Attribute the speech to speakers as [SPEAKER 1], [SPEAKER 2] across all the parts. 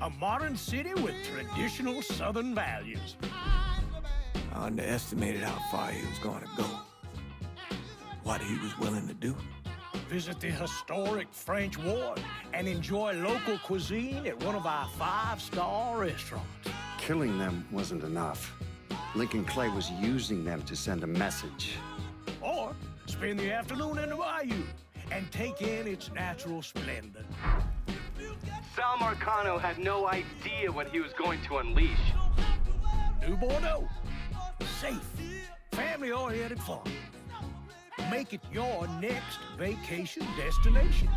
[SPEAKER 1] A modern city with traditional Southern values.
[SPEAKER 2] I underestimated how far he was going to go. What he was willing to do.
[SPEAKER 1] Visit the historic French Ward and enjoy local cuisine at one of our 5-star restaurants.
[SPEAKER 3] Killing them wasn't enough. Lincoln Clay was using them to send a message.
[SPEAKER 1] Or spend the afternoon in the bayou and take in its natural splendor.
[SPEAKER 4] Sal Marcano had no idea what he was going to unleash.
[SPEAKER 1] New Bordeaux. Safe, family-oriented fun. Make it your next vacation destination.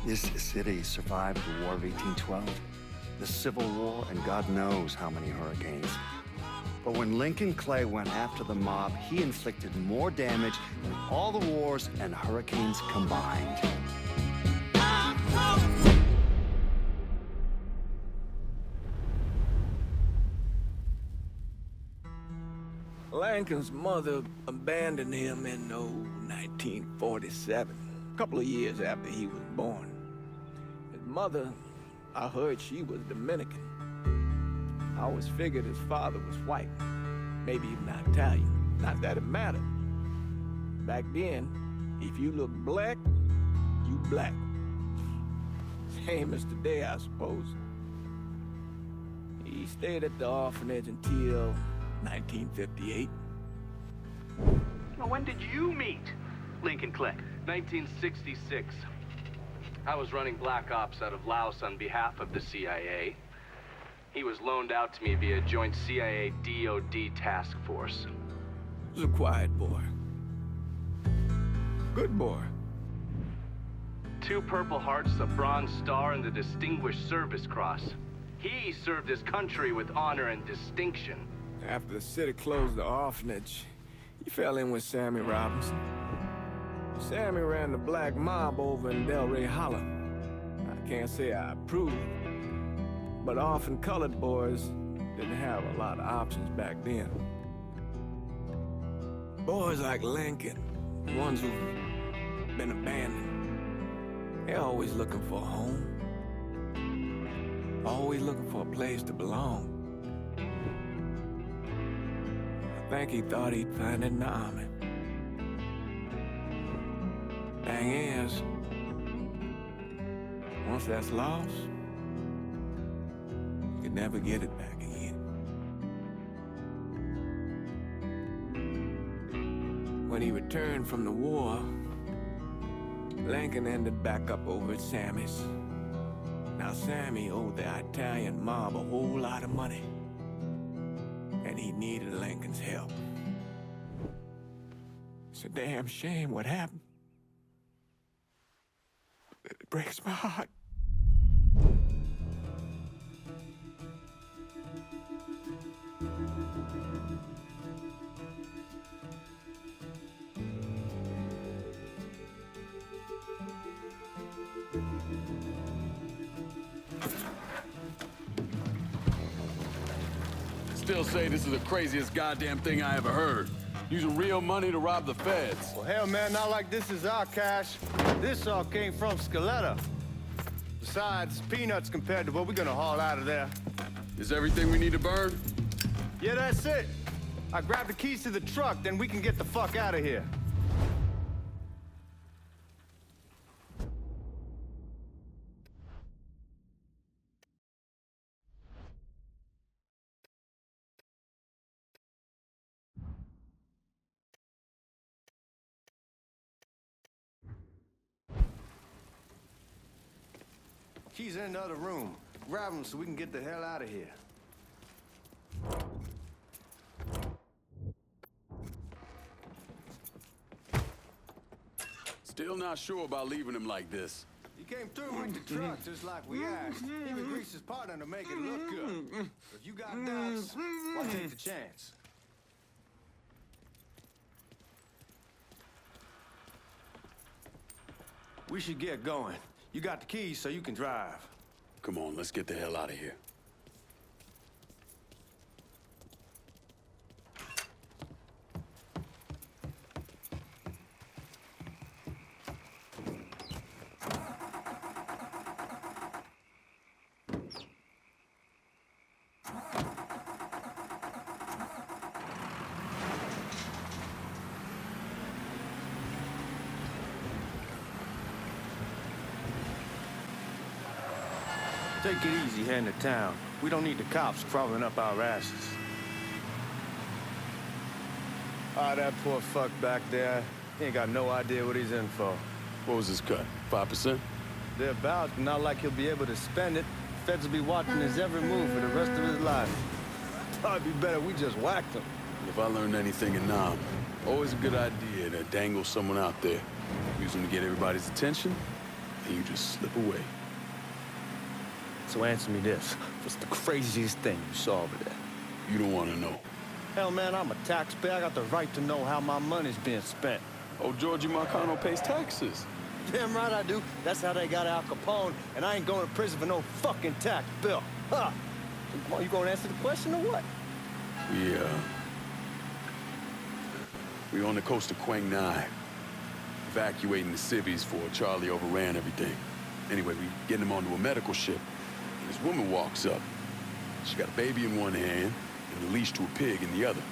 [SPEAKER 3] This city survived the War of 1812, the Civil War, and God knows how many hurricanes. But when Lincoln Clay went after the mob, he inflicted more damage than all the wars and hurricanes combined.
[SPEAKER 2] Lincoln's mother abandoned him in 1947, a couple of years after he was born. His mother, I heard she was Dominican. I always figured his father was white, maybe even Italian. Not that it mattered. Back then, if you looked black, you black. Same as today, I suppose. He stayed at the orphanage until 1958.
[SPEAKER 4] Now, when did you meet Lincoln Clay? 1966. I was running Black Ops out of Laos on behalf of the CIA. He was loaned out to me via joint CIA-DOD task force.
[SPEAKER 2] He was a quiet boy. Good boy.
[SPEAKER 4] 2 Purple Hearts, a Bronze Star, and the Distinguished Service Cross. He served his country with honor and distinction.
[SPEAKER 2] After the city closed the orphanage, he fell in with Sammy Robinson. Sammy ran the black mob over in Delray Hollow. I can't say I approved, but orphan colored boys didn't have a lot of options back then. Boys like Lincoln, the ones who've been abandoned, they're always looking for a home. Always looking for a place to belong. I think he thought he'd find it in the army. Thing is, once that's lost, you can never get it back again. When he returned from the war, Lincoln ended back up over at Sammy's. Now, Sammy owed the Italian mob a whole lot of money, and he needed Lincoln's help. It's a damn shame what happened. It breaks my heart.
[SPEAKER 5] Still say this is the craziest goddamn thing I ever heard. Using real money to rob the feds.
[SPEAKER 6] Well, hell, man, not like this is our cash. This all came from Scaletta. Besides, peanuts compared to what we're gonna haul out of there.
[SPEAKER 5] Is everything we need to burn?
[SPEAKER 6] Yeah, that's it. I grabbed the keys to the truck, then we can get the fuck out of here. Keys in the other room. Grab them so we can get the hell out of here.
[SPEAKER 5] Still not sure about leaving him like this.
[SPEAKER 6] He came through with the truck just like we asked. Even greased his partner to make it look good. If you got doubts, why take the chance? We should get going. You got the keys so you can drive.
[SPEAKER 5] Come on, let's get the hell out of here.
[SPEAKER 6] Take it easy heading to town. We don't need the cops crawling up our asses. Ah, that poor fuck back there. He ain't got no idea what he's in for.
[SPEAKER 5] What was his cut? 5%?
[SPEAKER 6] Thereabouts, not like he'll be able to spend it. Feds will be watching his every move for the rest of his life. Thought it'd be better we just whacked him.
[SPEAKER 5] If I learned anything in Nam, always a good idea to dangle someone out there. Use them to get everybody's attention, and you just slip away.
[SPEAKER 6] So answer me this. What's the craziest thing you saw over there?
[SPEAKER 5] You don't want to know.
[SPEAKER 6] Hell, man, I'm a taxpayer. I got the right to know how my money's being spent.
[SPEAKER 5] Oh, Georgie Marcano pays taxes.
[SPEAKER 6] Damn right I do. That's how they got Al Capone, and I ain't going to prison for no fucking tax bill. Huh? Come on, you gonna answer the question or what?
[SPEAKER 5] We on the coast of Quang Nai, evacuating the civvies for Charlie overran everything. Anyway, we getting him onto a medical ship, and this woman walks up. She got a baby in one hand and a leash to a pig in the other.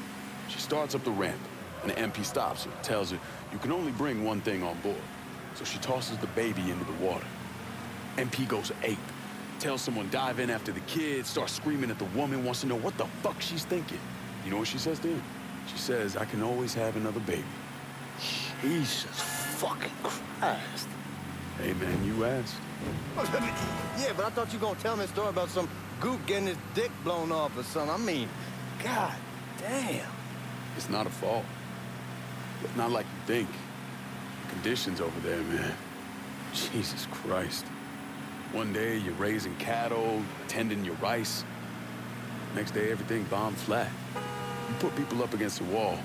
[SPEAKER 5] She starts up the ramp, and the MP stops her, tells her, you can only bring one thing on board. So she tosses the baby into the water. MP goes ape, tells someone dive in after the kid, starts screaming at the woman, wants to know what the fuck she's thinking. You know what she says to him? She says, I can always have another baby.
[SPEAKER 6] Jesus fucking Christ.
[SPEAKER 5] Hey, man, you asked.
[SPEAKER 6] Yeah, but I thought you were gonna tell me a story about some gook getting his dick blown off or something. I mean, god damn.
[SPEAKER 5] It's not a fault. But not like you think. The conditions over there, man. Jesus Christ. One day, you're raising cattle, tending your rice. Next day, everything bombed flat. You put people up against the wall,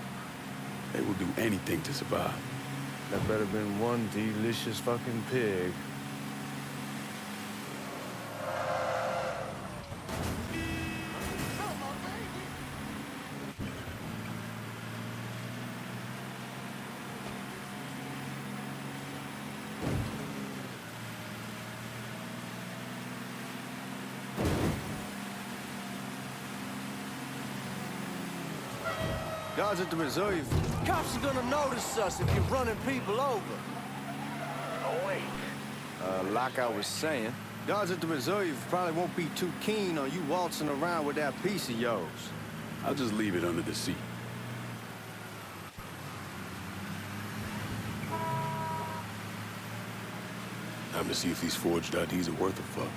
[SPEAKER 5] they will do anything to survive.
[SPEAKER 6] That better been one delicious fucking pig. Guards at the reserve. Cops are gonna notice us if you're running people over.
[SPEAKER 1] Oh, wait.
[SPEAKER 6] Like I was saying, guards at the reserve probably won't be too keen on you waltzing around with that piece of yours.
[SPEAKER 5] I'll just leave it under the seat. Time to see if these forged IDs are worth a fuck.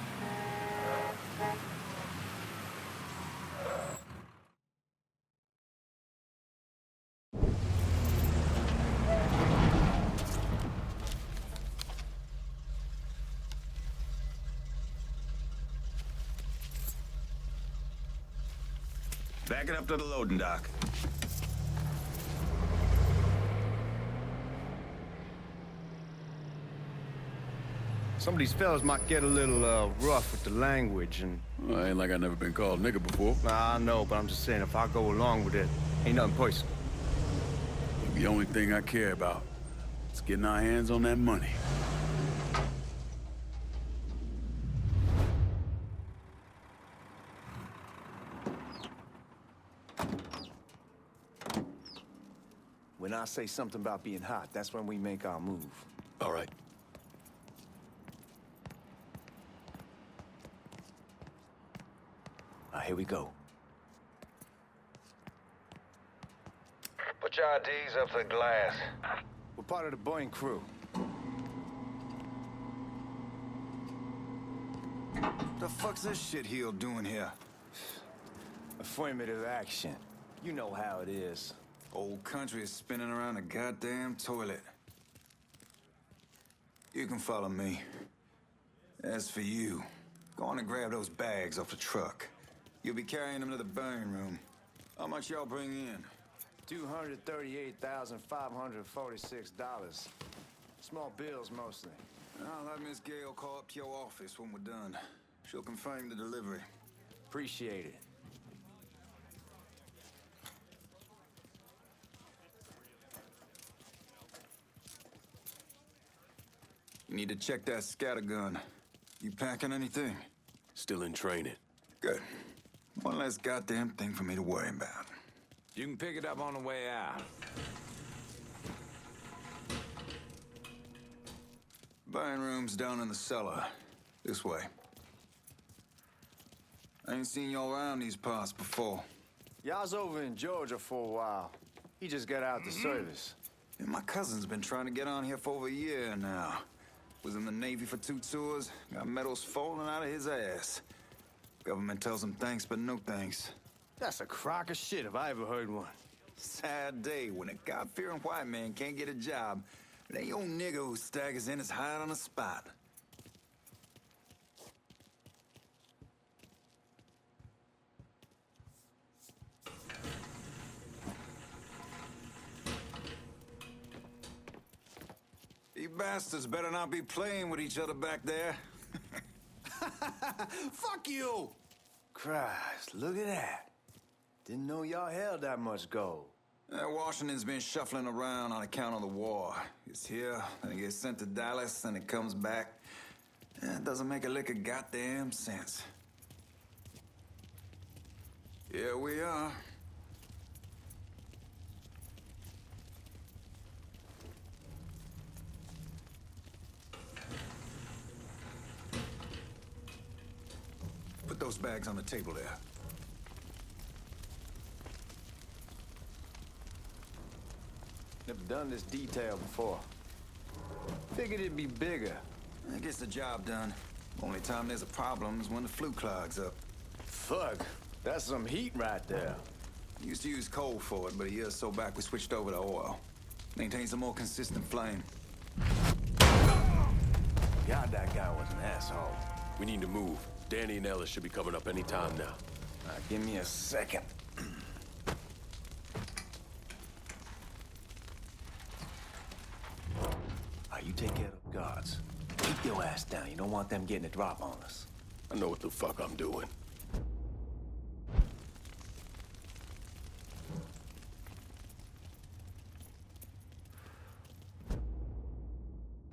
[SPEAKER 7] Back it up to the loading dock.
[SPEAKER 6] Some of these fellas might get a little rough with the language, and
[SPEAKER 5] Well, ain't like I never been called nigga before.
[SPEAKER 6] I know, but I'm just saying if I go along with it, ain't nothing personal.
[SPEAKER 5] The only thing I care about is getting our hands on that money.
[SPEAKER 6] When I say something about being hot, that's when we make our move.
[SPEAKER 5] All right.
[SPEAKER 6] Here we go.
[SPEAKER 7] Put your IDs up to the glass.
[SPEAKER 6] We're part of the Boeing crew.
[SPEAKER 7] The fuck's this shitheel doing here?
[SPEAKER 6] Affirmative action. You know how it is.
[SPEAKER 7] Old country is spinning around a goddamn toilet. You can follow me. As for you, go on and grab those bags off the truck. You'll be carrying them to the burn room. How much y'all bring in?
[SPEAKER 6] $238,546. Small bills, mostly.
[SPEAKER 7] I'll have Miss Gale call up to your office when we're done. She'll confirm the delivery.
[SPEAKER 6] Appreciate it.
[SPEAKER 7] You need to check that scattergun. You packing anything?
[SPEAKER 5] Still in training.
[SPEAKER 7] Good. One less goddamn thing for me to worry about.
[SPEAKER 8] You can pick it up on the way out.
[SPEAKER 7] Burn room's down in the cellar. This way. I ain't seen y'all around these parts before.
[SPEAKER 6] Y'all's over in Georgia for a while. He just got out the service.
[SPEAKER 7] And my cousin's been trying to get on here for over a year now. Was in the Navy for 2 tours, got medals falling out of his ass. Government tells him thanks, but no thanks.
[SPEAKER 6] That's a crock of shit if I ever heard one.
[SPEAKER 7] Sad day when a God-fearing white man can't get a job. It ain't old nigga who staggers in his hide on the spot. You bastards better not be playing with each other back there.
[SPEAKER 6] Fuck you! Christ, look at that. Didn't know y'all held that much gold.
[SPEAKER 7] Washington's been shuffling around on account of the war. It's here, then it gets sent to Dallas, and it comes back. It doesn't make a lick of goddamn sense. Here we are. Put those bags on the table there.
[SPEAKER 6] Never done this detail before. Figured it'd be bigger.
[SPEAKER 7] It gets the job done. Only time there's a problem is when the flue clogs up.
[SPEAKER 6] Fuck, that's some heat right there.
[SPEAKER 7] Used to use coal for it, but a year or so back we switched over to oil. Maintains a more consistent flame.
[SPEAKER 6] God, that guy was an asshole.
[SPEAKER 5] We need to move. Danny and Ellis should be coming up any time now.
[SPEAKER 6] Give me a second. You take care of the guards. Keep your ass down. You don't want them getting a drop on us.
[SPEAKER 5] I know what the fuck I'm doing.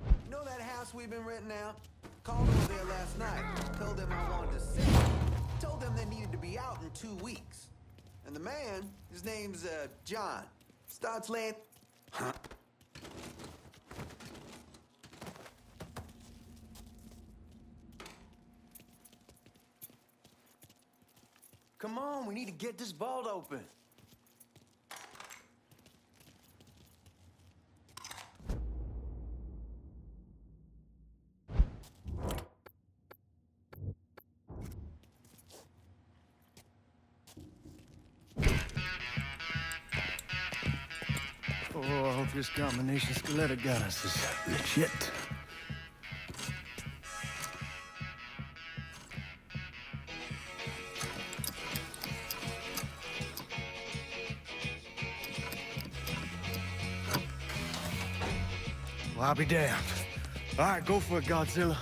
[SPEAKER 9] You know that house we've been renting out? Called over there last night. Told them I wanted to see. Told them they needed to be out in 2 weeks. And the man, his name's, John. Starts laying...
[SPEAKER 7] Huh?
[SPEAKER 9] Come on, we need to get this vault open.
[SPEAKER 6] Oh, I hope this combination Scaletta got us is legit. Well, I'll be damned. All right, go for it, Godzilla.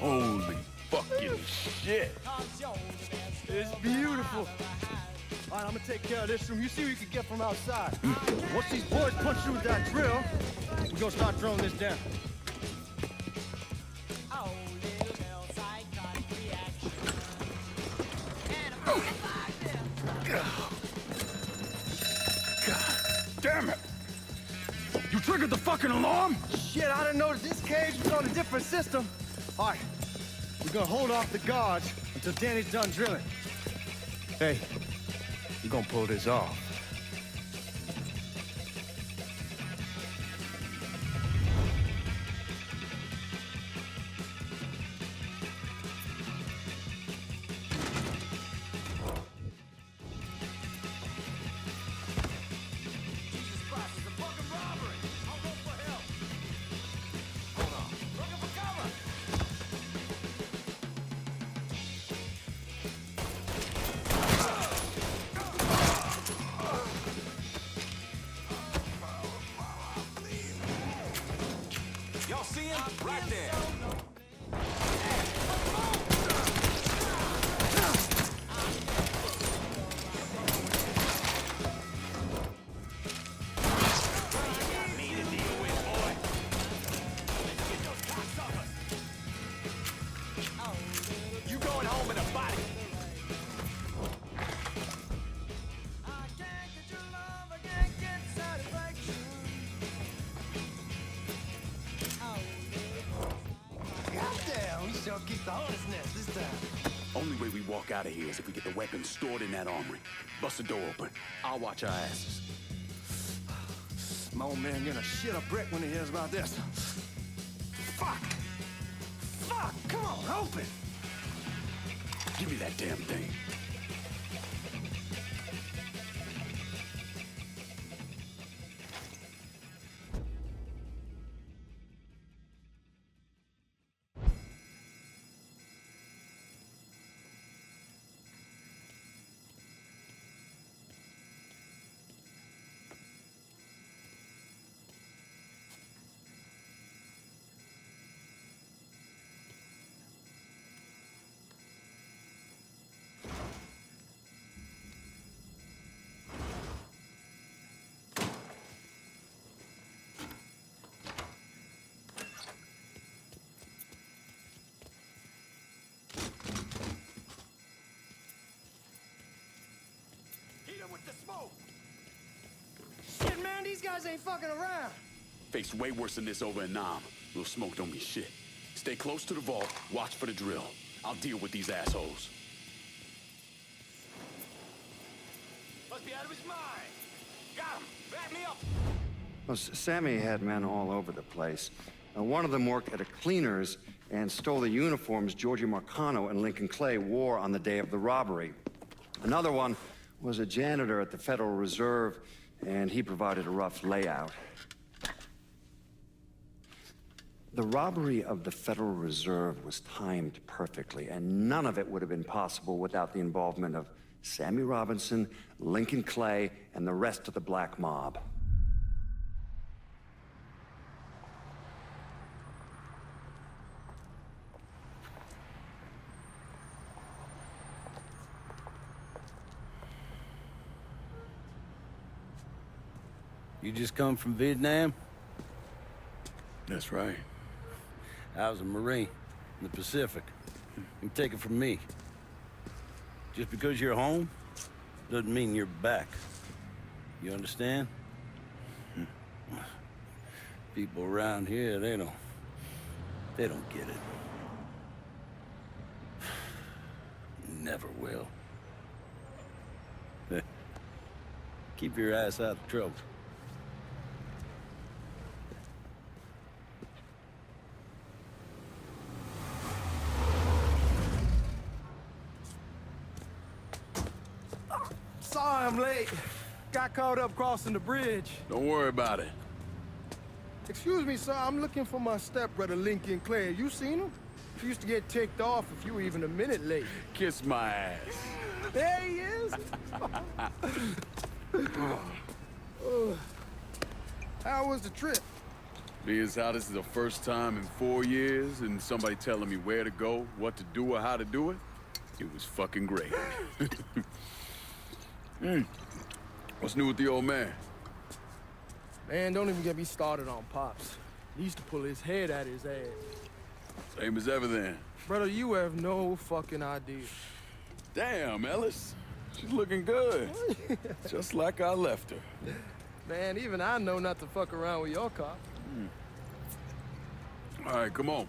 [SPEAKER 5] Holy fucking shit.
[SPEAKER 6] It's beautiful. All right, I'm gonna take care of this room. You see what you can get from outside. Once these boys punch through with that drill, we're gonna start throwing this down.
[SPEAKER 5] God damn it. You triggered the fucking alarm?
[SPEAKER 6] Shit, I didn't notice this cage was on a different system. All right, we're gonna hold off the guards until Danny's done drilling. Hey, we're gonna pull this off.
[SPEAKER 8] Y'all see him? Right there. You going home in a body.
[SPEAKER 6] We shall keep the hornet's nest this time.
[SPEAKER 5] Only way we walk out of here is if we get the weapons stored in that armory. Bust the door open. I'll watch our asses.
[SPEAKER 6] My old man gonna shit a brick when he hears about this. Fuck! Fuck! Come on, open!
[SPEAKER 5] Give me that damn thing.
[SPEAKER 6] With the smoke! Shit, man, these guys ain't fucking around.
[SPEAKER 5] Faced way worse than this over in Nam. Little smoke don't mean shit. Stay close to the vault, watch for the drill. I'll deal with these assholes.
[SPEAKER 8] Must be out of his mind. Got him. Back me up.
[SPEAKER 3] Well, Sammy had men all over the place. One of them worked at a cleaner's and stole the uniforms Georgie Marcano and Lincoln Clay wore on the day of the robbery. Another one was a janitor at the Federal Reserve, and he provided a rough layout. The robbery of the Federal Reserve was timed perfectly, and none of it would have been possible without the involvement of Sammy Robinson, Lincoln Clay, and the rest of the Black Mob.
[SPEAKER 10] You just come from Vietnam?
[SPEAKER 5] That's right.
[SPEAKER 10] I was a Marine in the Pacific. You take it from me. Just because you're home doesn't mean you're back. You understand? People around here, they don't get it. Never will. Keep your ass out of trouble.
[SPEAKER 6] Sorry I'm late. Got caught up crossing the bridge.
[SPEAKER 5] Don't worry about it.
[SPEAKER 6] Excuse me, sir. I'm looking for my stepbrother, Lincoln Clay. You seen him? He used to get ticked off if you were even a minute late.
[SPEAKER 5] Kiss my ass.
[SPEAKER 6] There he is. How was the trip?
[SPEAKER 5] Being as how this is the first time in 4 years and somebody telling me where to go, what to do, or how to do it, it was fucking great. What's new with the old man?
[SPEAKER 6] Man, don't even get me started on Pops. He used to pull his head out of his ass.
[SPEAKER 5] Same as ever then.
[SPEAKER 6] Brother, you have no fucking idea.
[SPEAKER 5] Damn, Ellis. She's looking good. Just like I left her.
[SPEAKER 6] Man, even I know not to fuck around with your cop.
[SPEAKER 5] All right, come on.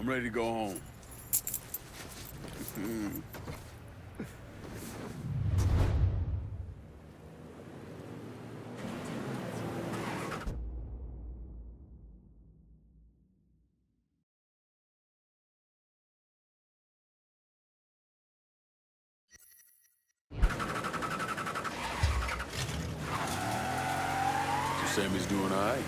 [SPEAKER 5] I'm ready to go home. Sammy's doing all right.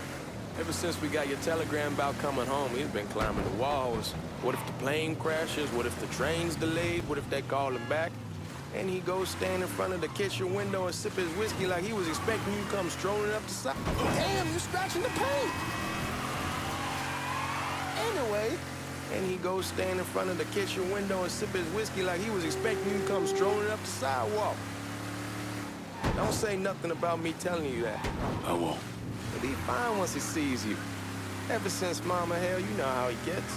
[SPEAKER 11] Ever since we got your telegram about coming home, he's been climbing the walls. What if the plane crashes? What if the train's delayed? What if they call him back? And he goes stand in front of the kitchen window and sip his whiskey like he was expecting you to come strolling up the side. Damn, you're scratching the paint! Anyway, and he goes stand in front of the kitchen window and sip his whiskey like he was expecting you to come strolling up the sidewalk. Don't say nothing about me telling you that.
[SPEAKER 5] I won't.
[SPEAKER 11] But he's fine once he sees you. Ever since Mama Hell, you know how he gets.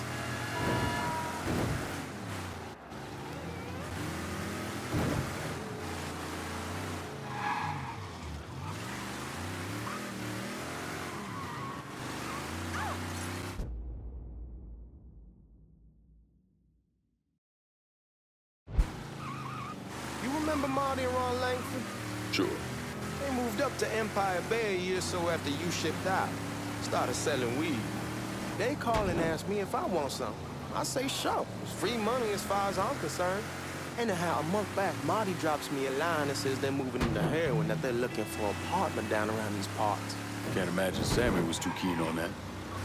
[SPEAKER 11] remember Marty and Ron Langford?
[SPEAKER 5] Sure.
[SPEAKER 11] They moved up to Empire Bay a year or so after you shipped out. Started selling weed. They call and ask me if I want some. I say sure. It's free money as far as I'm concerned. Anyhow, a month back, Marty drops me a line that says they're moving into heroin, that they're looking for an apartment down around these parts.
[SPEAKER 5] Can't imagine Sammy was too keen on that.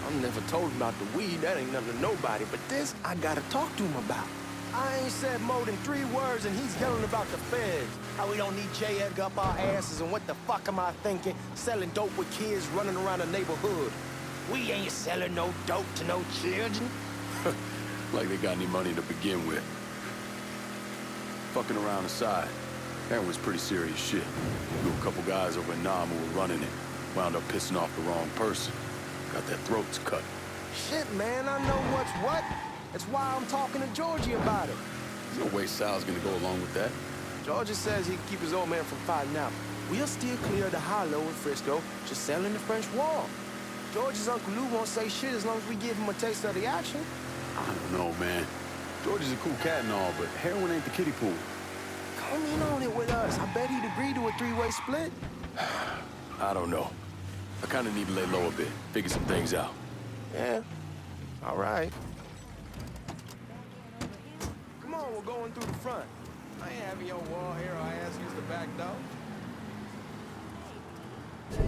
[SPEAKER 11] I'm never told about the weed, that ain't nothing to nobody, but this I gotta talk to him about. I ain't said more than 3 words and he's yelling about the feds. How we don't need J. Edgar up our asses, and what the fuck am I thinking? Selling dope with kids running around the neighborhood. We ain't selling no dope to no children.
[SPEAKER 5] Like they got any money to begin with. Fucking around aside, that was pretty serious shit. Knew a couple guys over in Nam who were running it. Wound up pissing off the wrong person. Got their throats cut.
[SPEAKER 11] Shit, man, I know what's what. That's why I'm talking to Georgie about it.
[SPEAKER 5] There's no way Sal's gonna go along with that.
[SPEAKER 11] Georgie says he can keep his old man from fighting out. We'll steer clear of the hollow in Frisco, just selling the French Wall. George's Uncle Lou won't say shit as long as we give him a taste of the action.
[SPEAKER 5] I don't know, man. George is a cool cat and all, but heroin ain't the kiddie pool.
[SPEAKER 11] Come in on it with us. I bet he'd agree to a 3-way split.
[SPEAKER 5] I don't know. I kinda need to lay low a bit, figure some things out.
[SPEAKER 11] Yeah, all right. Come on, we're going through the front. I ain't having your wall hero ass use the back door.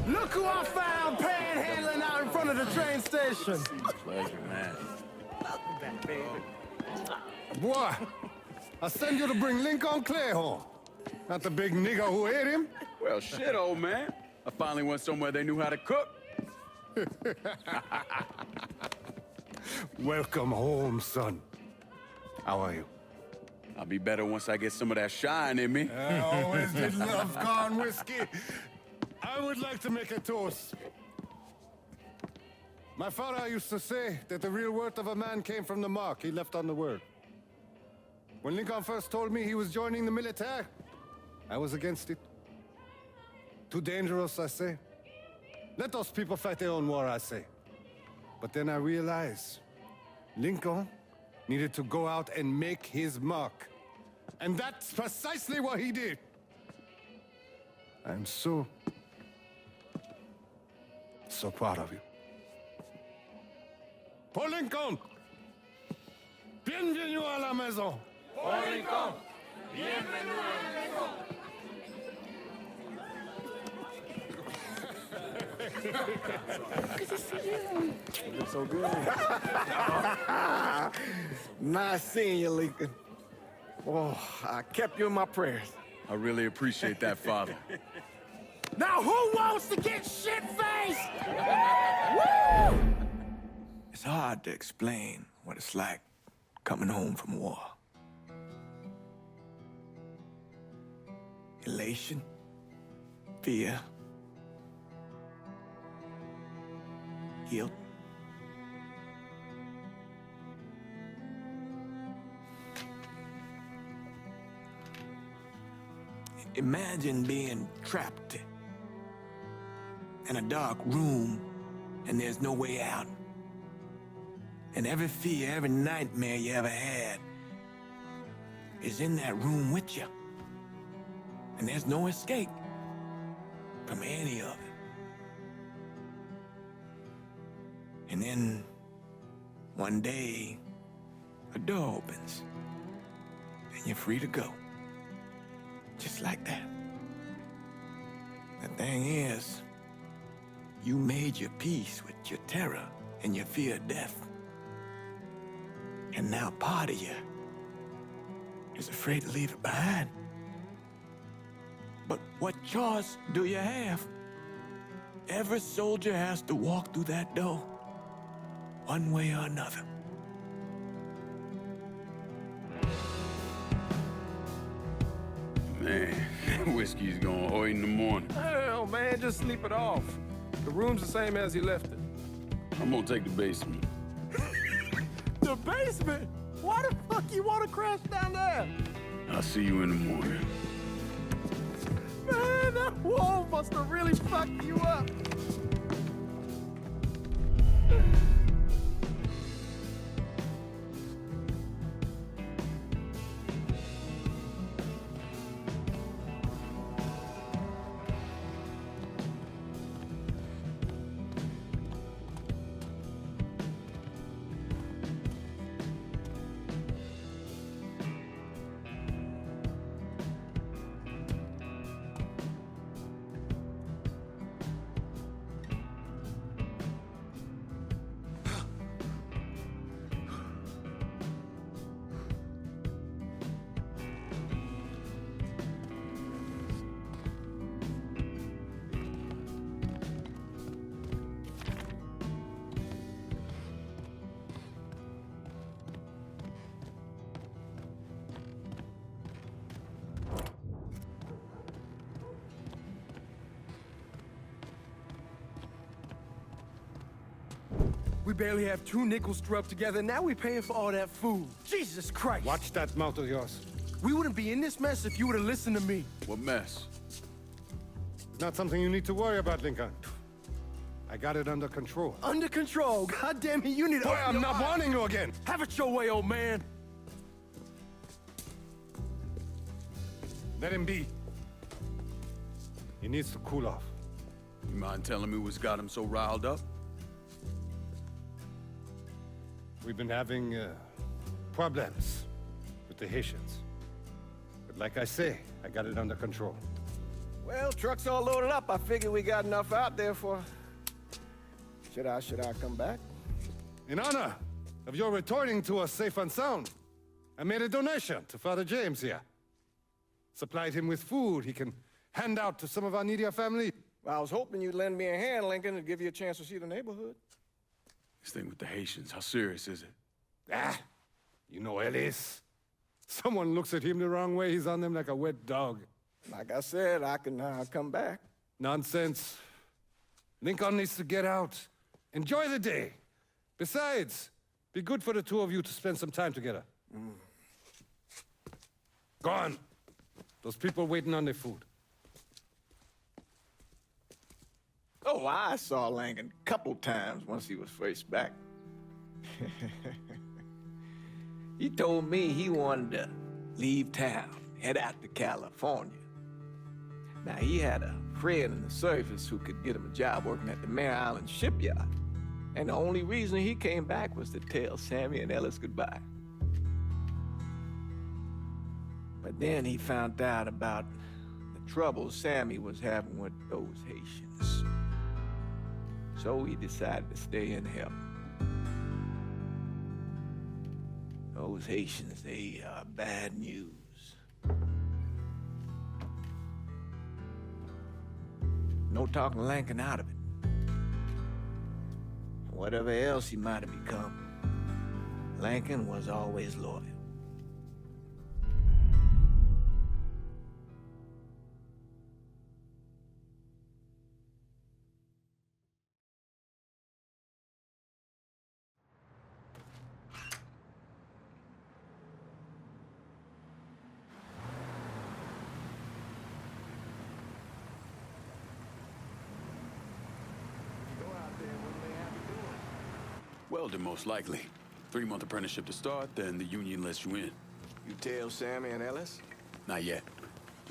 [SPEAKER 6] Look who I found panhandling out in front of the train station.
[SPEAKER 10] Pleasure, man.
[SPEAKER 6] Boy, I send you to bring Lincoln Clay home. Not the big nigga who ate him.
[SPEAKER 5] Well, shit, old man. I finally went somewhere they knew how to cook.
[SPEAKER 6] Welcome home, son. How are you?
[SPEAKER 5] I'll be better once I get some of that shine in me.
[SPEAKER 6] I always did love corn whiskey. I would like to make a toast. My father used to say that the real worth of a man came from the mark he left on the world. When Lincoln first told me he was joining the military, I was against it. Too dangerous, I say. Let those people fight their own war, I say. But then I realized Lincoln needed to go out and make his mark. And that's precisely what he did. I'm so proud of you. Paul Lincoln! Bienvenue à la maison!
[SPEAKER 8] Paul Lincoln, bienvenue à la maison.
[SPEAKER 6] Good to see you.
[SPEAKER 2] You look so good. Nice seeing you, Lincoln. Oh, I kept you in my prayers.
[SPEAKER 5] I really appreciate that, Father.
[SPEAKER 6] Now who wants to get shit-faced? Woo!
[SPEAKER 2] It's hard to explain what it's like coming home from war. Elation, fear, guilt. Imagine being trapped in a dark room and there's no way out. And every fear, every nightmare you ever had is in that room with you. And there's no escape from any of it. And then one day, a door opens and you're free to go. Just like that. The thing is, you made your peace with your terror and your fear of death. And now part of you is afraid to leave it behind. But what choice do you have? Every soldier has to walk through that door, one way or another.
[SPEAKER 5] Man, whiskey's gonna hoy in the morning.
[SPEAKER 11] Hell, man, just sleep it off. The room's the same as you left it.
[SPEAKER 5] I'm gonna take the basement.
[SPEAKER 11] The basement? Why the fuck you want to crash down there?
[SPEAKER 5] I'll see you in the morning.
[SPEAKER 11] Man, that wall must have really fucked you up. barely have 2 nickels to rub together, now we're paying for all that food. Jesus Christ!
[SPEAKER 6] Watch that mouth of yours.
[SPEAKER 11] We wouldn't be in this mess if you would've listened to me.
[SPEAKER 5] What mess?
[SPEAKER 6] It's not something you need to worry about, Lincoln. I got it under control.
[SPEAKER 11] Under control. God damn it, you need to...
[SPEAKER 6] Boy, I'm not warning you again.
[SPEAKER 11] Have it your way, old man.
[SPEAKER 6] Let him be. He needs to cool off.
[SPEAKER 5] You mind telling me what's got him so riled up?
[SPEAKER 6] We've been having problems with the Haitians. But like I say, I got it under control.
[SPEAKER 2] Well, truck's all loaded up. I figure we got enough out there for... Should I come back?
[SPEAKER 6] In honor of your returning to us safe and sound, I made a donation to Father James here. Supplied him with food he can hand out to some of our needier family.
[SPEAKER 2] Well, I was hoping you'd lend me a hand, Lincoln, and give you a chance to see the neighborhood.
[SPEAKER 5] This thing with the Haitians, how serious is it?
[SPEAKER 6] You know Ellis. Someone looks at him the wrong way, he's on them like a wet dog.
[SPEAKER 2] Like I said, I can come back.
[SPEAKER 6] Nonsense. Lincoln needs to get out. Enjoy the day. Besides, be good for the two of you to spend some time together. Go on. Those people waiting on their food.
[SPEAKER 2] Oh, I saw Lincoln a couple times once he was first back. He told me he wanted to leave town, head out to California. Now, he had a friend in the service who could get him a job working at the Mare Island shipyard. And the only reason he came back was to tell Sammy and Ellis goodbye. But then he found out about the trouble Sammy was having with those Haitians. So he decided to stay and help. Those Haitians, they are bad news. No talking Lincoln out of it. Whatever else he might have become, Lincoln was always loyal.
[SPEAKER 5] Welding, most likely. 3-month apprenticeship to start, then the union lets you in.
[SPEAKER 2] You tell Sammy and Ellis?
[SPEAKER 5] Not yet.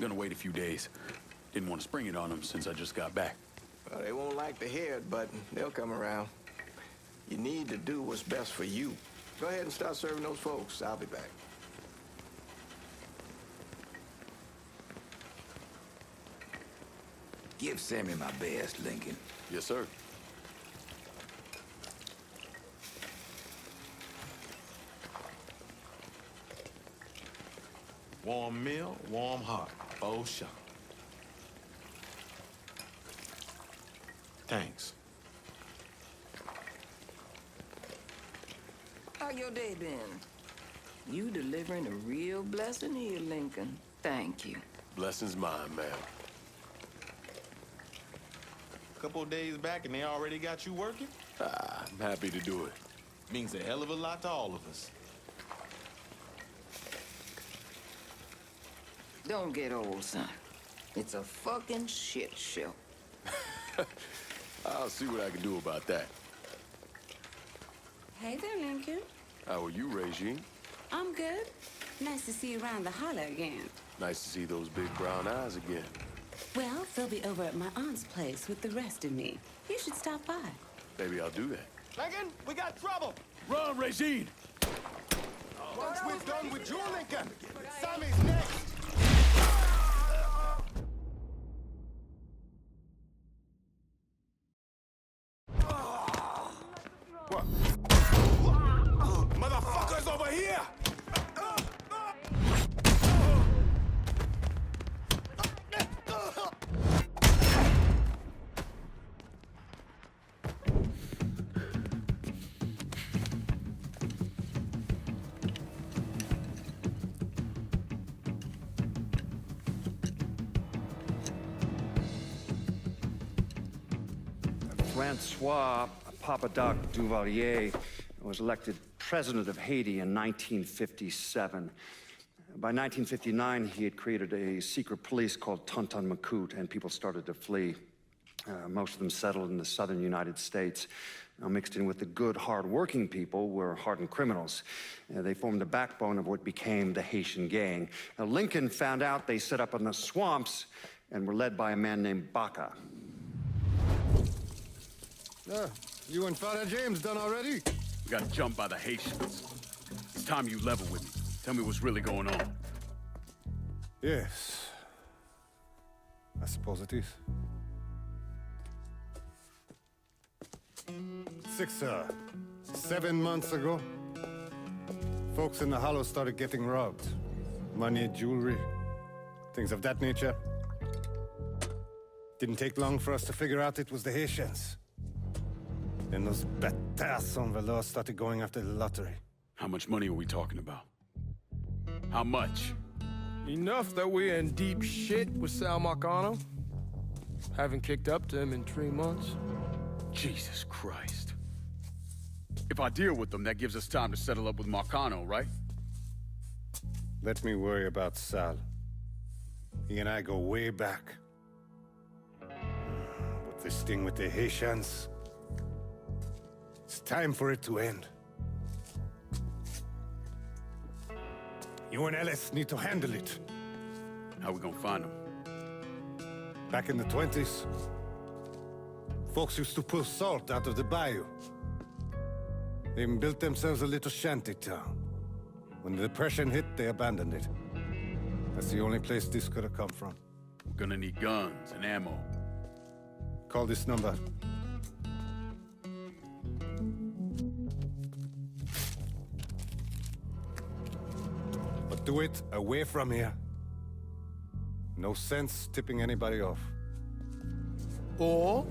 [SPEAKER 5] Gonna wait a few days. Didn't want to spring it on them since I just got back.
[SPEAKER 2] Well, they won't like to hear it, but they'll come around. You need to do what's best for you. Go ahead and start serving those folks. I'll be back.
[SPEAKER 12] Give Sammy my best, Lincoln.
[SPEAKER 5] Yes, sir.
[SPEAKER 8] Warm meal, warm heart. Oh, sure. Thanks.
[SPEAKER 13] How your day been? You delivering a real blessing here, Lincoln. Thank you.
[SPEAKER 8] Blessings mine, ma'am. Couple of days back and they already got you working?
[SPEAKER 5] I'm happy to do it.
[SPEAKER 8] Means a hell of a lot to all of us.
[SPEAKER 13] Don't get old, son. It's a fucking shit show.
[SPEAKER 5] I'll see what I can do about that.
[SPEAKER 14] Hey there, Lincoln.
[SPEAKER 5] How are you, Regine?
[SPEAKER 14] I'm good. Nice to see you around the holler again.
[SPEAKER 5] Nice to see those big brown eyes again.
[SPEAKER 14] Well, they'll be over at my aunt's place with the rest of me. You should stop by.
[SPEAKER 5] Maybe I'll do that.
[SPEAKER 11] Lincoln, we got trouble.
[SPEAKER 5] Run, Regine!
[SPEAKER 6] Once we're done with you, Lincoln, Sammy's next.
[SPEAKER 8] Motherfuckers over here!
[SPEAKER 3] Francois, Papa Doc Duvalier was elected president of Haiti in 1957. By 1959, he had created a secret police called Tonton Macoute, and people started to flee. Most of them settled in the southern United States. Now, mixed in with the good, hard-working people were hardened criminals. They formed the backbone of what became the Haitian gang. Now, Lincoln found out they set up in the swamps and were led by a man named Baca.
[SPEAKER 6] You and Father James done already?
[SPEAKER 5] We got jumped by the Haitians. It's time you level with me. Tell me what's really going on.
[SPEAKER 6] Yes. I suppose it is. 7 months ago, folks in the Hollow started getting robbed. Money, jewelry, things of that nature. Didn't take long for us to figure out it was the Haitians. Then those bâtards on velours started going after the lottery.
[SPEAKER 5] How much money are we talking about? How much?
[SPEAKER 11] Enough that we're in deep shit with Sal Marcano. Haven't kicked up to him in 3 months.
[SPEAKER 5] Jesus Christ. If I deal with them, that gives us time to settle up with Marcano, right?
[SPEAKER 6] Let me worry about Sal. He and I go way back. But this thing with the Haitians, it's time for it to end. You and Ellis need to handle it.
[SPEAKER 5] How we gonna find them?
[SPEAKER 6] Back in the 20s, folks used to pull salt out of the bayou. They even built themselves a little shanty town. When the Depression hit, they abandoned it. That's the only place this could have come from.
[SPEAKER 5] We're gonna need guns and ammo.
[SPEAKER 6] Call this number. But do it away from here. No sense tipping anybody off.
[SPEAKER 11] Or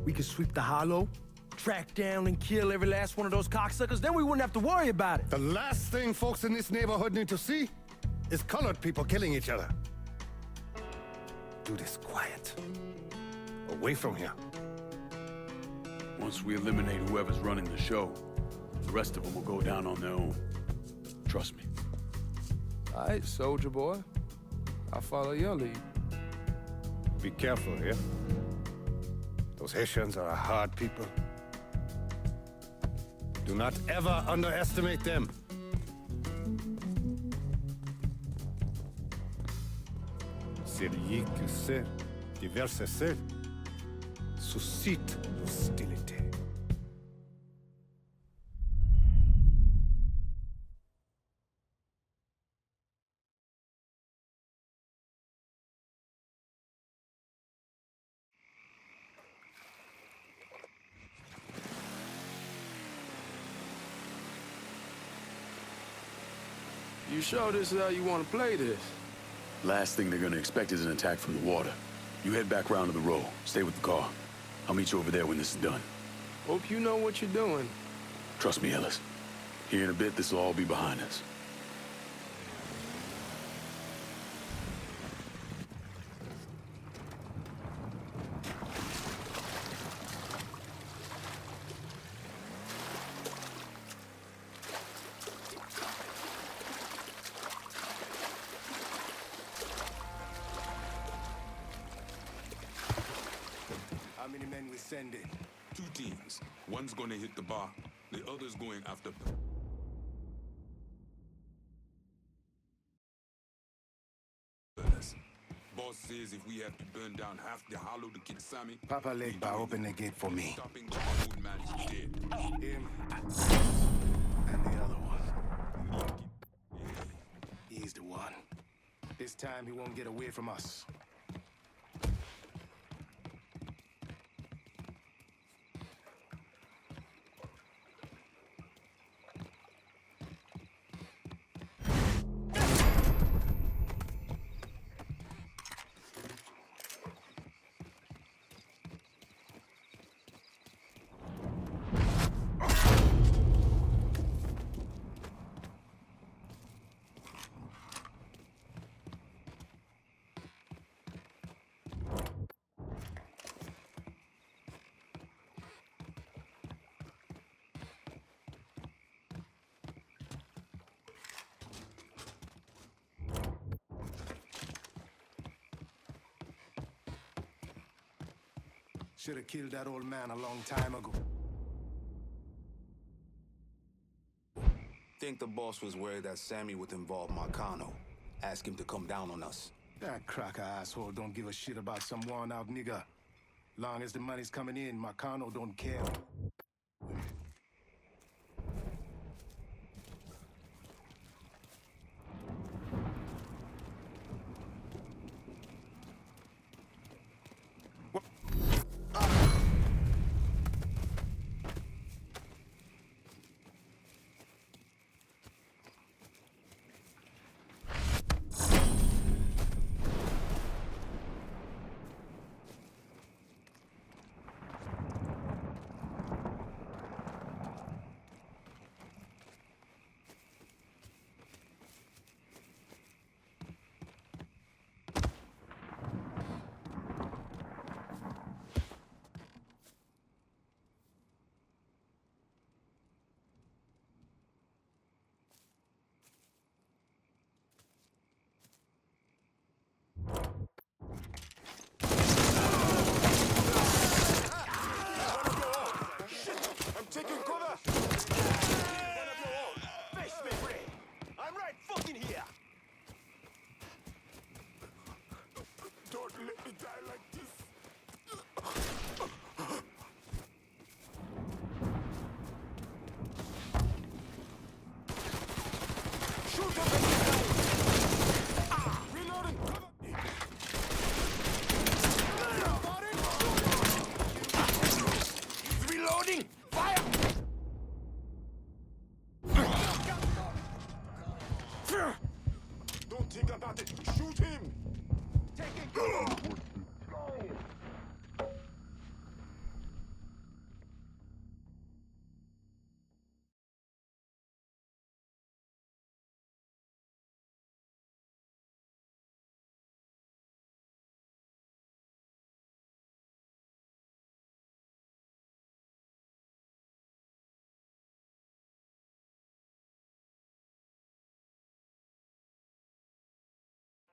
[SPEAKER 11] we could sweep the Hollow, track down and kill every last one of those cocksuckers, then we wouldn't have to worry about it.
[SPEAKER 6] The last thing folks in this neighborhood need to see is colored people killing each other. Do this quiet. Away from here.
[SPEAKER 5] Once we eliminate whoever's running the show, the rest of them will go down on their own. Trust me.
[SPEAKER 11] All right, soldier boy. I'll follow your lead.
[SPEAKER 6] Be careful here. Those Haitians are a hard people. Do not ever underestimate them. Celui qui sait diverser suscite hostilité.
[SPEAKER 11] You sure this is how you want to play this?
[SPEAKER 5] Last thing they're gonna expect is an attack from the water. You head back round to the row. Stay with the car. I'll meet you over there when this is done.
[SPEAKER 11] Hope you know what you're doing.
[SPEAKER 5] Trust me, Ellis. Here in a bit, this will all be behind us.
[SPEAKER 8] How many men we sending? 2 teams. One's gonna hit the bar. The other's going after them. Boss says if we have to burn down half the Hollow to get Sammy...
[SPEAKER 6] Papa Legba, open the gate for me.
[SPEAKER 8] Stopping the Mahmoud man is dead.
[SPEAKER 6] Him and the other one. He's the one. This time he won't get away from us.
[SPEAKER 8] Should have killed that old man a long time ago.
[SPEAKER 7] Think the boss was worried that Sammy would involve Marcano. Ask him to come down on us.
[SPEAKER 8] That cracker asshole don't give a shit about some worn-out nigga. Long as the money's coming in, Marcano don't care. Don't think about it. Shoot him!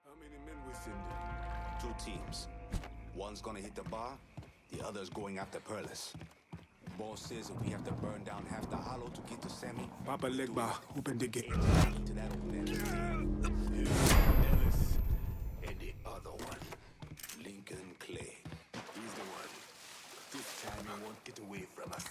[SPEAKER 7] How many men we sending? 2 teams. One's gonna hit the bar, the other's going after Perlis. Boss says if we have to burn down half the hollow to get to Sammy...
[SPEAKER 8] Papa Legba, open the gate.
[SPEAKER 7] To that old man.
[SPEAKER 2] Ellis. And the other one.
[SPEAKER 7] Lincoln Clay.
[SPEAKER 2] He's the one. This time he won't get away from us.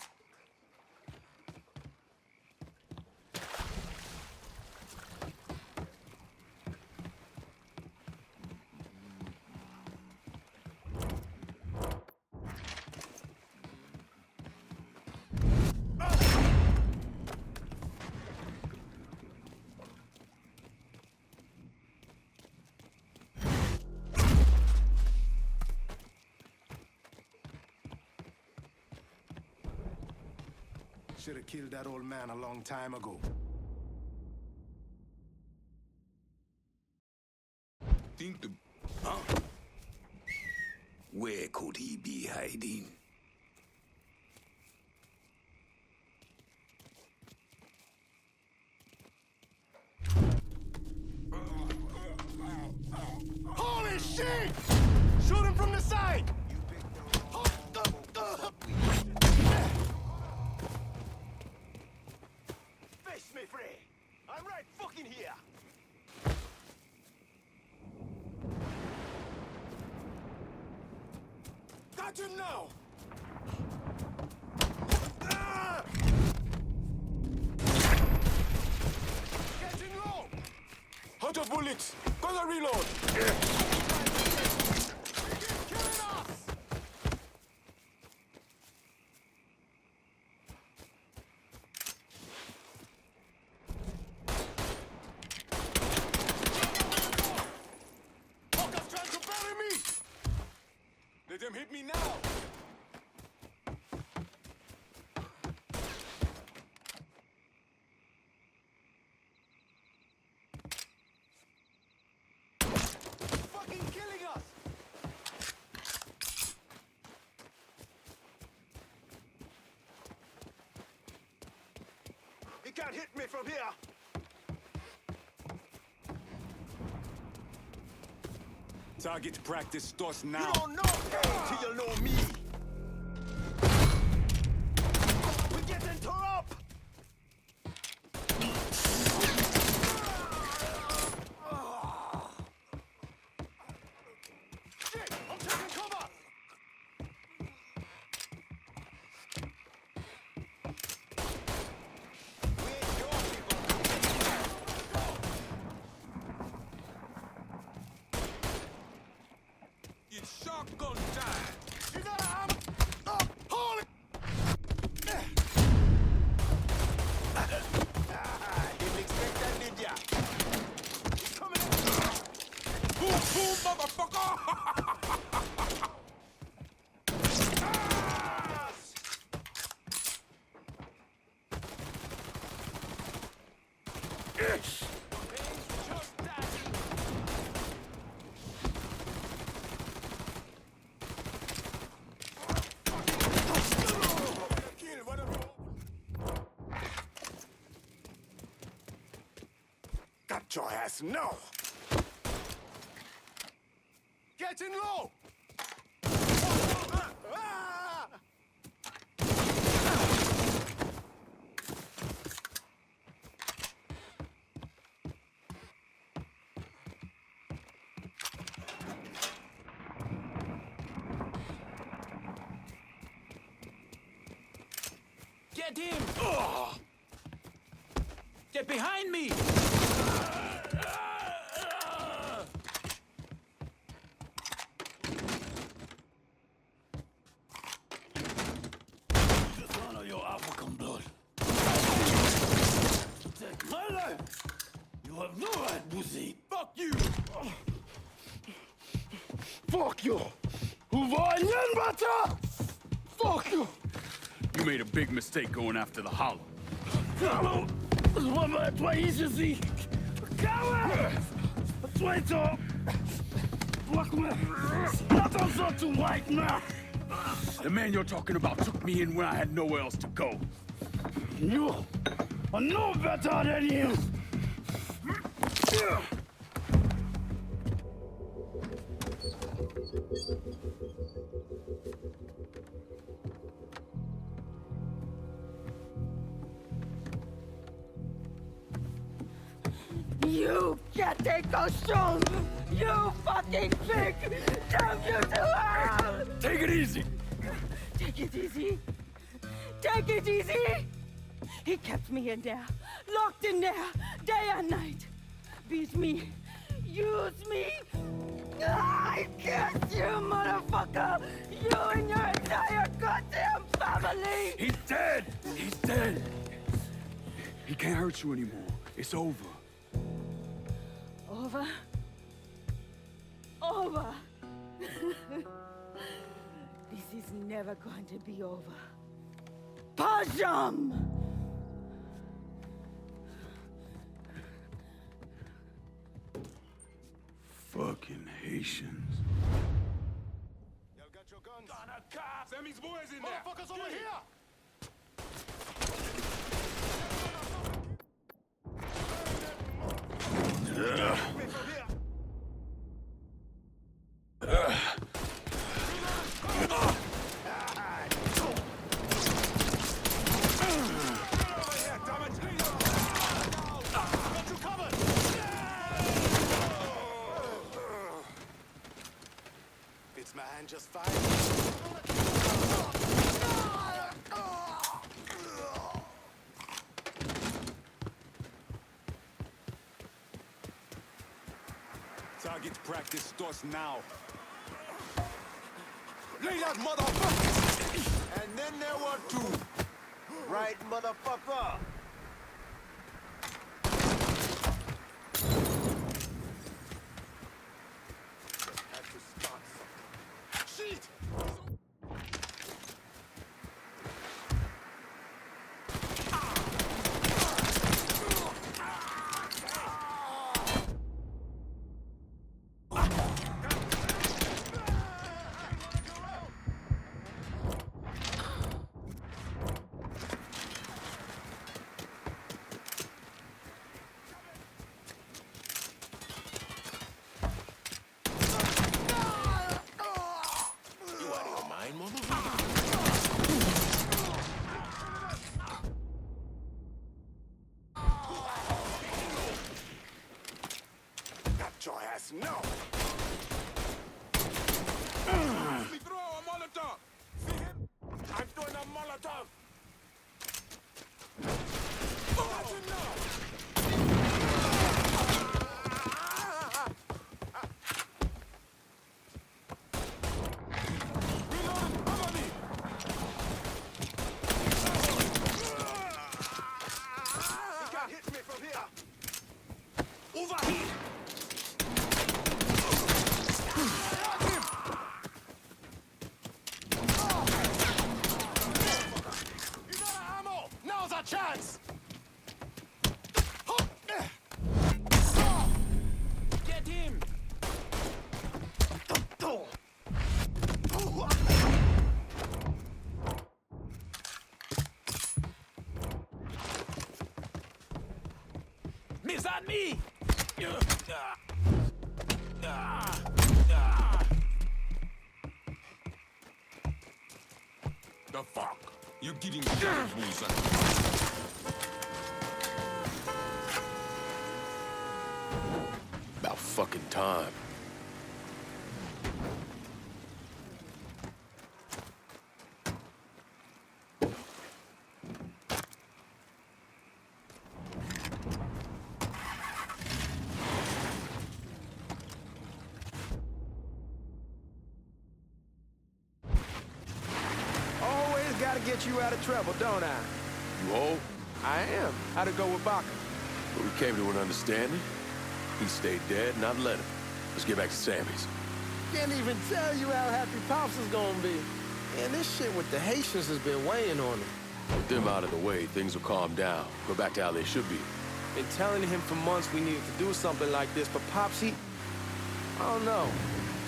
[SPEAKER 8] Should have killed that old man a long time ago.
[SPEAKER 12] Think the... Huh? Where could he be hiding?
[SPEAKER 1] Holy shit! Shoot him from the side! Face me free! I'm right fucking here!
[SPEAKER 8] Got him now!
[SPEAKER 1] Getting low!
[SPEAKER 8] Out of bullets! Gonna reload!
[SPEAKER 1] Killing us!
[SPEAKER 8] Fuckers trying to bury me! Let them hit me now!
[SPEAKER 1] Fucking killing us! He can't hit me from here!
[SPEAKER 8] Target practice starts now.
[SPEAKER 1] You don't know pain till you know me!
[SPEAKER 6] Got your ass, no! Getting low!
[SPEAKER 11] Get him! Get behind me!
[SPEAKER 10] Dishonor your African blood. Take my life! You have no right, Buzi.
[SPEAKER 11] Fuck you!
[SPEAKER 10] Fuck you! Uva Fuck you!
[SPEAKER 5] You made a big mistake going after the Hollow.
[SPEAKER 10] Hollow! Toi ici! Coward! Traitor! Attention to white man!
[SPEAKER 5] The man you're talking about took me in when I had nowhere else to go.
[SPEAKER 10] You are no better than him!
[SPEAKER 15] You can't cochon! You fucking pig! Damn you to hell!
[SPEAKER 5] Take it easy!
[SPEAKER 15] Take it easy! Take it easy! He kept me in there, locked in there, day and night. Beat me, use me. I curse you, motherfucker! You and your entire goddamn family!
[SPEAKER 5] He's dead! He's dead! He can't hurt you anymore. It's over.
[SPEAKER 15] Over? Over! This is never going to be over. Pajam!
[SPEAKER 5] Fucking Haitians.
[SPEAKER 6] Y'all got your guns?
[SPEAKER 11] Gonna cop! Send these boys in there!
[SPEAKER 6] Motherfuckers over here! It's my hand just fine. Target practice starts now. Lay that motherfucker! And then there were two. Right, motherfucker? Had to start something. Shit! Your ass, no!
[SPEAKER 11] Let me throw a Molotov! See him? I'm throwing a Molotov! That's enough! Reloading! Cover me! He can't hit me from here! Over here!
[SPEAKER 6] Chance!
[SPEAKER 11] Get him! Miss on me!
[SPEAKER 8] The fuck? You're getting bullseye.
[SPEAKER 11] About fucking time.
[SPEAKER 9] Always gotta get you out of trouble, don't I?
[SPEAKER 11] You old?
[SPEAKER 9] I am. How'd it go with Baca?
[SPEAKER 11] But we came to an understanding. He stayed dead, and I'd let him. Let's get back to Sammy's.
[SPEAKER 9] Can't even tell you how happy Pops is gonna be. Man, this shit with the Haitians has been weighing on him.
[SPEAKER 11] With them out of the way, things will calm down. Go back to how they should be.
[SPEAKER 9] Been telling him for months we needed to do something like this, but Pops, I don't know.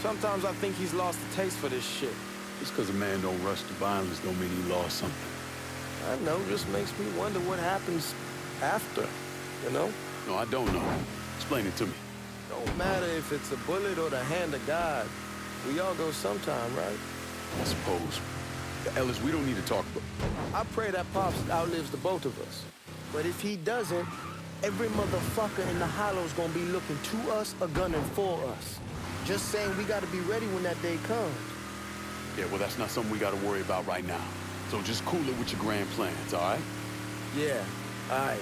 [SPEAKER 9] Sometimes I think he's lost the taste for this shit.
[SPEAKER 5] Just because a man don't rush to violence don't mean he lost something.
[SPEAKER 9] I know, just makes me wonder what happens after, you know?
[SPEAKER 5] No, I don't know. Explain it to me.
[SPEAKER 9] Don't matter if it's a bullet or the hand of God. We all go sometime, right?
[SPEAKER 5] I suppose. Ellis, we don't need to talk about...
[SPEAKER 9] I pray that Pops outlives the both of us. But if he doesn't, every motherfucker in the hollow's gonna be looking to us or gunning for us. Just saying we gotta be ready when that day comes.
[SPEAKER 5] Yeah, well, that's not something we gotta worry about right now. So just cool it with your grand plans, all right?
[SPEAKER 9] Yeah, all right.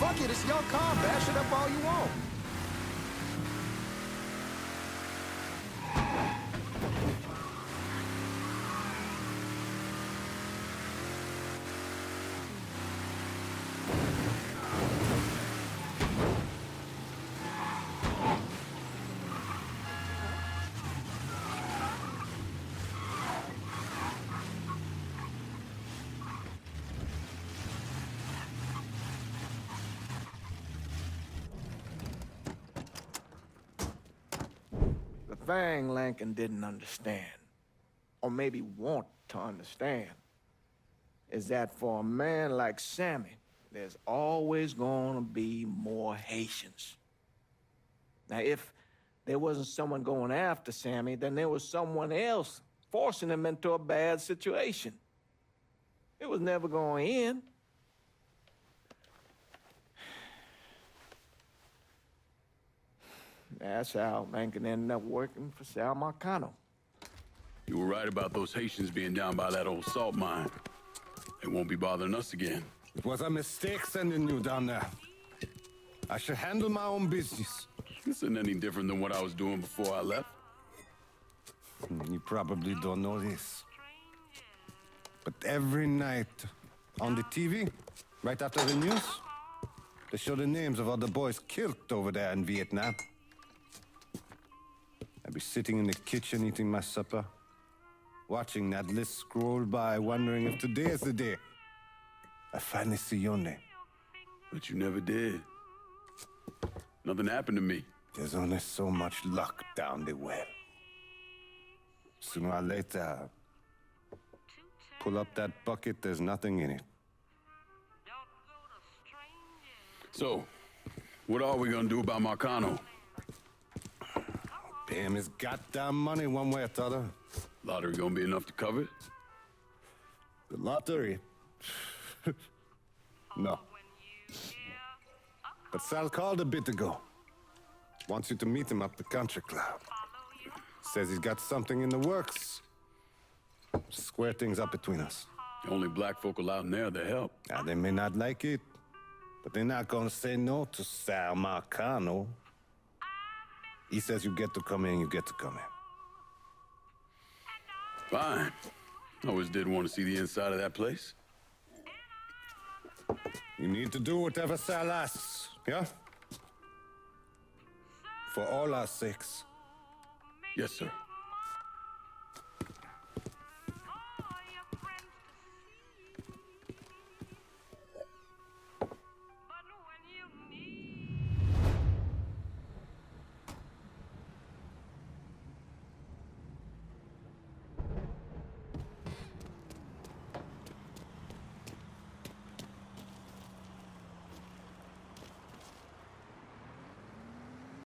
[SPEAKER 9] Fuck it, it's your car. Bash it up all you want. The thing Lincoln didn't understand, or maybe want to understand, is that for a man like Sammy, there's always gonna be more Haitians. Now, if there wasn't someone going after Sammy, then there was someone else forcing him into a bad situation. It was never going to end. That's how Lincoln ended up working for Sal Marcano.
[SPEAKER 5] You were right about those Haitians being down by that old salt mine. They won't be bothering us again.
[SPEAKER 6] It was a mistake sending you down there. I should handle my own business.
[SPEAKER 5] This isn't any different than what I was doing before I left.
[SPEAKER 6] You probably don't know this. But every night on the TV, right after the news, they show the names of all the boys killed over there in Vietnam. I'd be sitting in the kitchen eating my supper, watching that list scroll by, wondering if today is the day I finally see your name.
[SPEAKER 5] But you never did. Nothing happened to me.
[SPEAKER 6] There's only so much luck down the well. Sooner or later, pull up that bucket, there's nothing in it.
[SPEAKER 5] So, what are we gonna do about Marcano?
[SPEAKER 6] Pay him his goddamn money one way or the other.
[SPEAKER 5] Lottery gonna be enough to cover it?
[SPEAKER 6] The lottery? No. But Sal called a bit ago. Wants you to meet him up the country club. Says he's got something in the works. Square things up between us.
[SPEAKER 5] The only black folk allowed in there to help.
[SPEAKER 6] Now, they may not like it, but they're not gonna say no to Sal Marcano. He says you get to come in, you get to come in.
[SPEAKER 5] Fine. I always did want to see the inside of that place.
[SPEAKER 6] You need to do whatever Sal asks, yeah? For all our sakes.
[SPEAKER 5] Yes, sir.